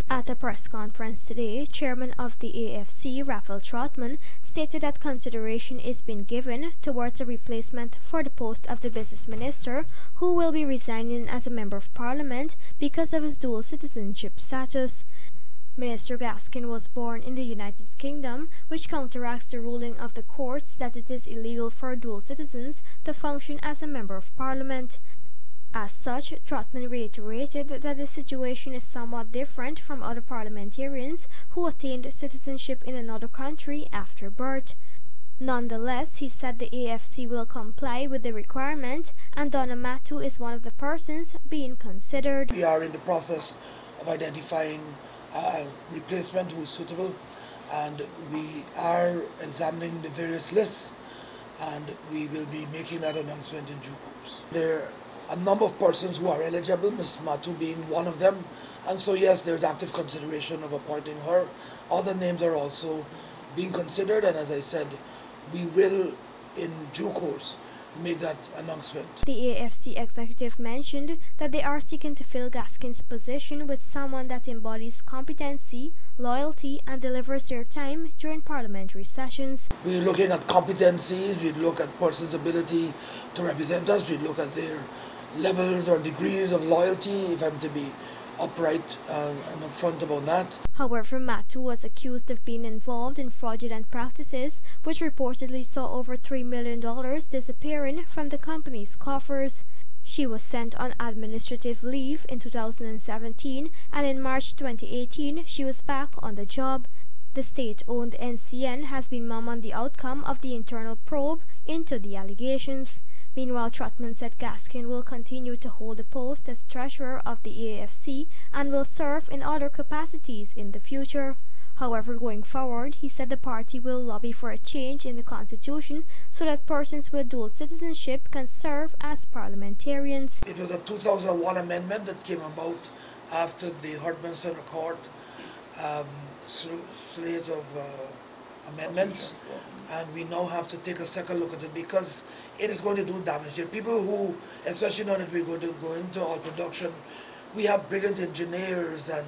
At a press conference today, Chairman of the AFC, Raphael Trotman, stated that consideration is being given towards a replacement for the post of the Business Minister, who will be resigning as a Member of Parliament because of his dual citizenship status. Minister Gaskin was born in the United Kingdom, which counteracts the ruling of the courts that it is illegal for dual citizens to function as a Member of Parliament. As such, Trotman reiterated that the situation is somewhat different from other parliamentarians who attained citizenship in another country after birth. Nonetheless, he said the AFC will comply with the requirement, and Donna Matu is one of the persons being considered. We are in the process of identifying a replacement who is suitable, and we are examining the various lists, and we will be making that announcement in due course. There are a number of persons who are eligible, Ms. Matu being one of them, and so yes, there's active consideration of appointing her. Other names are also being considered, and as I said, we will in due course make that announcement. The AFC executive mentioned that they are seeking to fill Gaskin's position with someone that embodies competency, loyalty, and delivers their time during parliamentary sessions. We're looking at competencies, we look at persons' ability to represent us, we look at their levels or degrees of loyalty, if I'm to be upright and upfront about that. However, Matu was accused of being involved in fraudulent practices, which reportedly saw over $3 million disappearing from the company's coffers. She was sent on administrative leave in 2017, and in March 2018 she was back on the job. The state-owned NCN has been mum on the outcome of the internal probe into the allegations. Meanwhile, Trotman said Gaskin will continue to hold the post as treasurer of the AFC and will serve in other capacities in the future. However, going forward, he said the party will lobby for a change in the constitution so that persons with dual citizenship can serve as parliamentarians. It was a 2001 amendment that came about after the Herdmanson Accord slate of amendments, and we now have to take a second look at it because it is going to do damage. There are people who, especially now that we're going to go into oil production, we have brilliant engineers and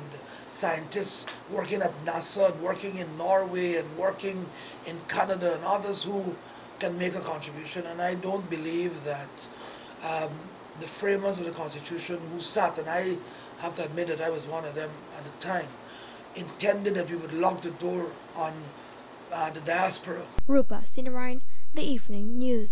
scientists working at NASA, and working in Norway, and working in Canada, and others who can make a contribution. And I don't believe that the framers of the Constitution who sat, and I have to admit that I was one of them at the time, intended that we would lock the door on the diaspora. Rupa Sinarayan, The Evening News.